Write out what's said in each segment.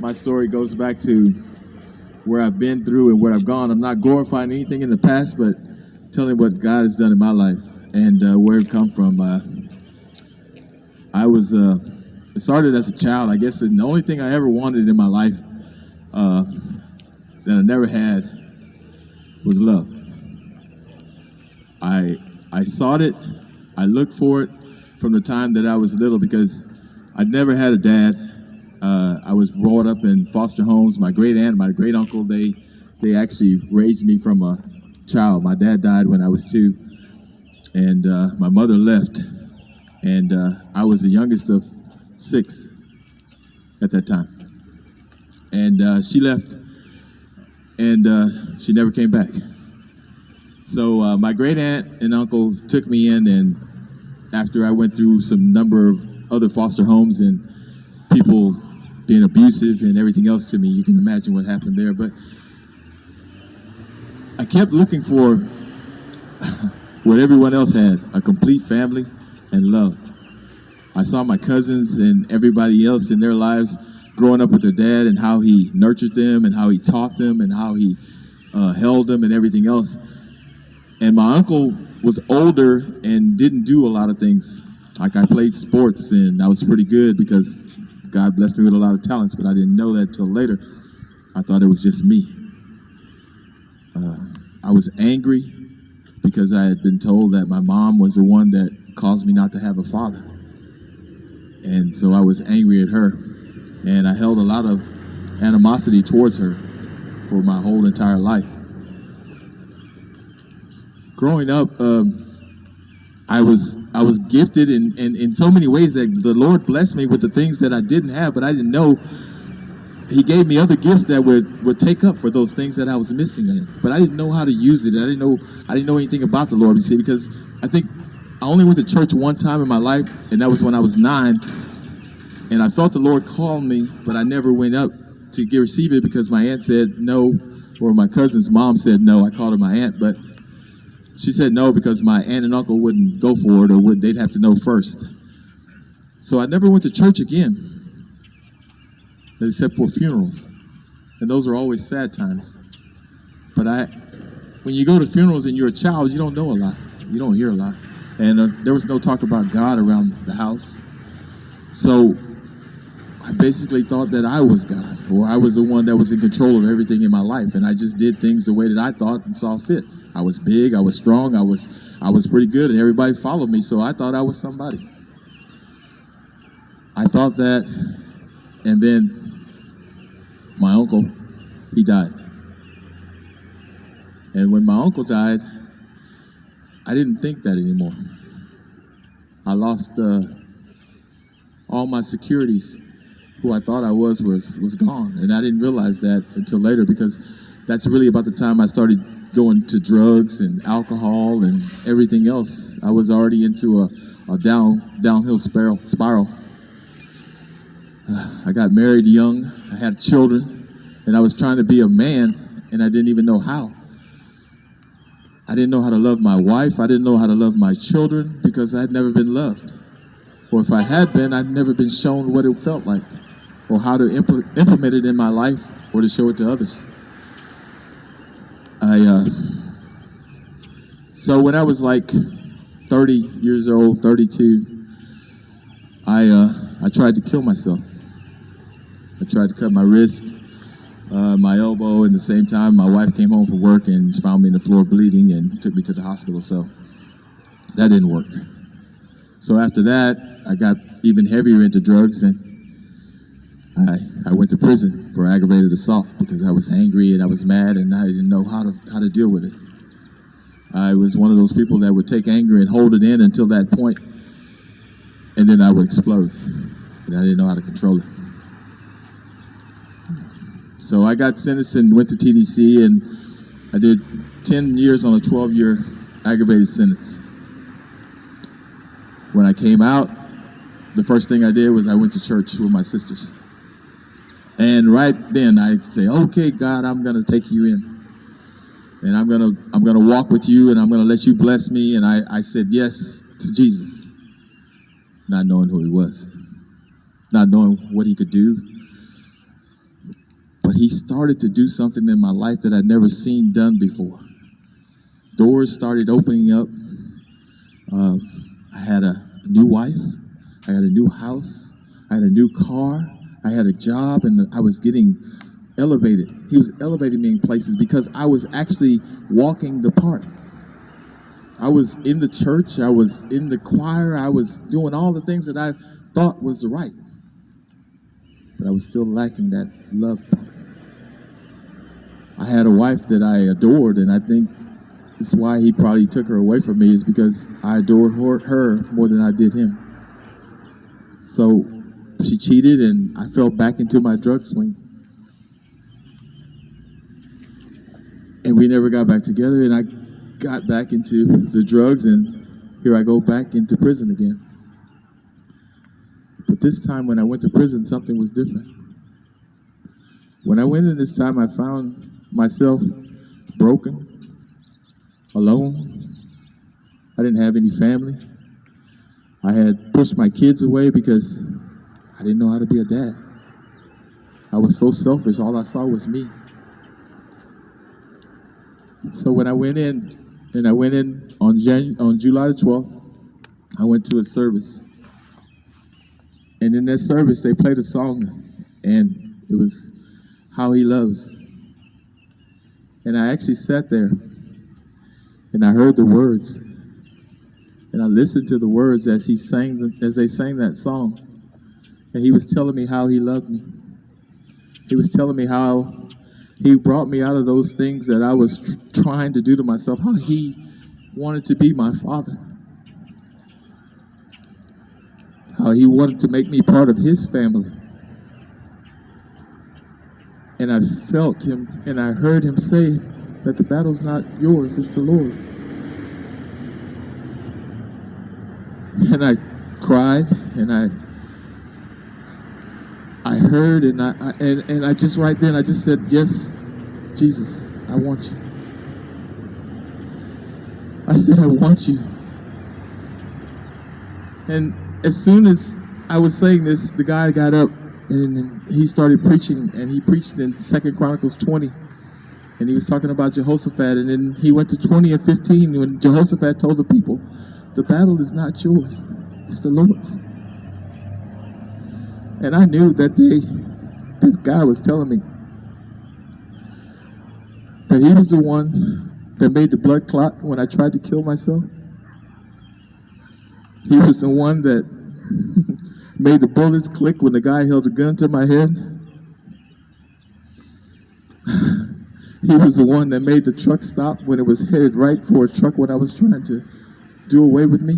My story goes back to where I've been through and where I've gone. I'm not glorifying anything in the past, but telling what God has done in my life and where I've come from. It started as a child, I guess, and the only thing I ever wanted in my life that I never had was love. I sought it, I looked for it from the time that I was little because I'd never had a dad. I was brought up in foster homes. My great aunt, my great uncle, they actually raised me from a child. My dad died when I was 2, and my mother left, and I was the youngest of 6 at that time. And she left, and she never came back. So my great aunt and uncle took me in, and after I went through some number of other foster homes and people being abusive and everything else to me, you can imagine what happened there. But I kept looking for what everyone else had, a complete family and love. I saw my cousins and everybody else in their lives growing up with their dad and how he nurtured them and how he taught them and how he held them and everything else. And my uncle was older and didn't do a lot of things. Like I played sports and I was pretty good because God blessed me with a lot of talents, but I didn't know that till later. I thought it was just me. I was angry because I had been told that my mom was the one that caused me not to have a father. And so I was angry at her. And I held a lot of animosity towards her for my whole entire life. Growing up, I was gifted in so many ways that the Lord blessed me with the things that I didn't have, but I didn't know He gave me other gifts that would take up for those things that I was missing in. But I didn't know how to use it. I didn't know anything about the Lord, you see, because I think I only went to church one time in my life, and that was when I was 9. And I felt the Lord call me, but I never went up to receive it because my aunt said no, or my cousin's mom said no. I called her my aunt, but she said no because my aunt and uncle wouldn't go for it, or they'd have to know first. So I never went to church again, except for funerals. And those are always sad times. But when you go to funerals and you're a child, you don't know a lot. You don't hear a lot. And there was no talk about God around the house. So I basically thought that I was God, or I was the one that was in control of everything in my life. And I just did things the way that I thought and saw fit. I was big, I was strong, I was pretty good, and everybody followed me, so I thought I was somebody. I thought that, and then my uncle, he died. And when my uncle died, I didn't think that anymore. I lost all my securities. Who I thought I was gone, and I didn't realize that until later, because that's really about the time I started going to drugs and alcohol and everything else. I was already into a downhill spiral. I got married young, I had children, and I was trying to be a man, and I didn't even know how. I didn't know how to love my wife. I didn't know how to love my children because I had never been loved. Or if I had been, I'd never been shown what it felt like or how to implement it in my life or to show it to others. So when I was like 30 years old, 32, I tried to kill myself. I tried to cut my wrist, my elbow, and at the same time my wife came home from work and found me on the floor bleeding and took me to the hospital, so that didn't work. So after that, I got even heavier into drugs, and I went to prison for aggravated assault because I was angry and I was mad and I didn't know how to deal with it. I was one of those people that would take anger and hold it in until that point, and then I would explode, and I didn't know how to control it. So I got sentenced and went to TDC, and I did 10 years on a 12-year aggravated sentence. When I came out, the first thing I did was I went to church with my sisters. And right then I'd say, okay, God, I'm going to take you in. And I'm gonna walk with you, and I'm going to let you bless me. And I said yes to Jesus, not knowing who he was, not knowing what he could do, But he started to do something in my life that I'd never seen done before. Doors started opening up. I had a new wife. I had a new house. I had a new car. I had a job, and I was getting elevated. He was elevating me in places because I was actually walking the part. I was in the church. I was in the choir. I was doing all the things that I thought was the right. But I was still lacking that love part. I had a wife that I adored, and I think it's why he probably took her away from me, is because I adored her more than I did him. So she cheated, and I fell back into my drug swing. And we never got back together, and I got back into the drugs, and here I go back into prison again. But this time when I went to prison, something was different. When I went in this time, I found myself broken, alone. I didn't have any family. I had pushed my kids away because I didn't know how to be a dad. I was so selfish, all I saw was me. So when I went in, on July the 12th, I went to a service. And in that service, they played a song, and it was How He Loves. And I actually sat there, and I heard the words, and I listened to the words as they sang that song. And he was telling me how he loved me. He was telling me how he brought me out of those things that I was trying to do to myself, how he wanted to be my father, how he wanted to make me part of his family. And I felt him, and I heard him say that the battle's not yours, it's the Lord. And I cried, and I heard, and I just right then, I just said, yes, Jesus, I want you. I said, I want you. And as soon as I was saying this, the guy got up, and he started preaching, and he preached in 2 Chronicles 20. And he was talking about Jehoshaphat, and then he went to 20 and 15 when Jehoshaphat told the people, the battle is not yours, it's the Lord's. And I knew that this guy was telling me that he was the one that made the blood clot when I tried to kill myself. He was the one that made the bullets click when the guy held a gun to my head. He was the one that made the truck stop when it was headed right for a truck when I was trying to do away with me.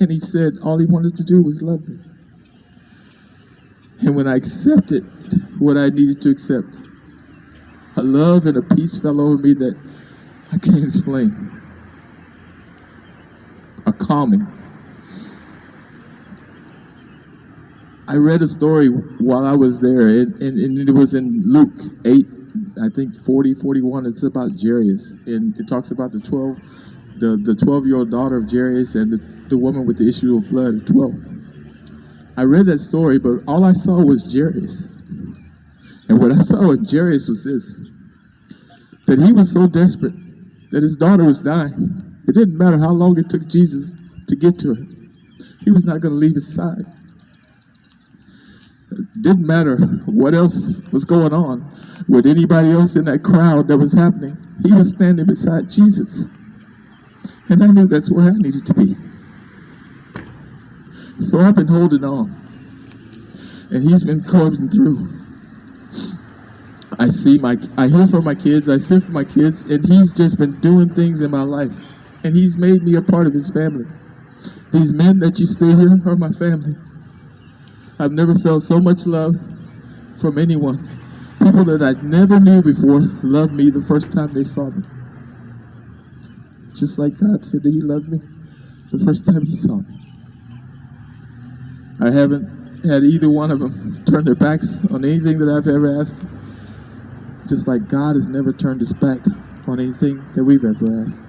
And he said all he wanted to do was love me. And when I accepted what I needed to accept, a love and a peace fell over me that I can't explain. A calming. I read a story while I was there, and it was in Luke 8, I think 40, 41. It's about Jairus, and it talks about the 12-year-old daughter of Jairus and the woman with the issue of blood at 12. I read that story, but all I saw was Jairus. And what I saw with Jairus was this, that he was so desperate that his daughter was dying. It didn't matter how long it took Jesus to get to her. He was not going to leave his side. It didn't matter what else was going on with anybody else in that crowd that was happening. He was standing beside Jesus. And I knew that's where I needed to be. So I've been holding on. And he's been coming through. I hear from my kids, I sit for my kids, and he's just been doing things in my life. And he's made me a part of his family. These men that you stay here are my family. I've never felt so much love from anyone. People that I never knew before loved me the first time they saw me. Just like God said that he loved me the first time he saw me. I haven't had either one of them turn their backs on anything that I've ever asked. Just like God has never turned his back on anything that we've ever asked.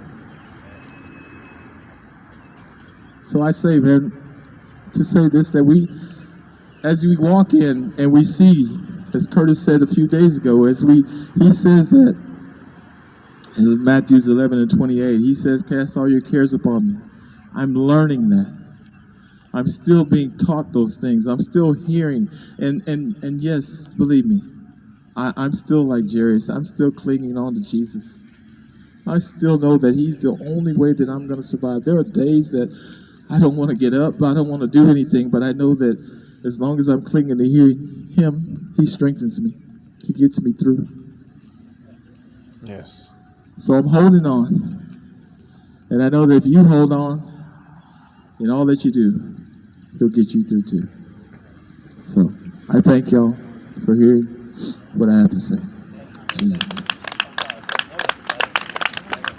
So I say, man, to say this, that as we walk in and we see as Curtis said a few days ago, he says that in Matthew 11:28, he says, cast all your cares upon me. I'm learning that. I'm still being taught those things. I'm still hearing. And yes, believe me, I'm still like Jairus. I'm still clinging on to Jesus. I still know that he's the only way that I'm going to survive. There are days that I don't want to get up. I don't want to do anything. But I know that as long as I'm clinging to hearing him, he strengthens me. He gets me through. Yes. So I'm holding on. And I know that if you hold on in all that you do, he'll get you through too. So I thank y'all for hearing what I have to say. Jesus.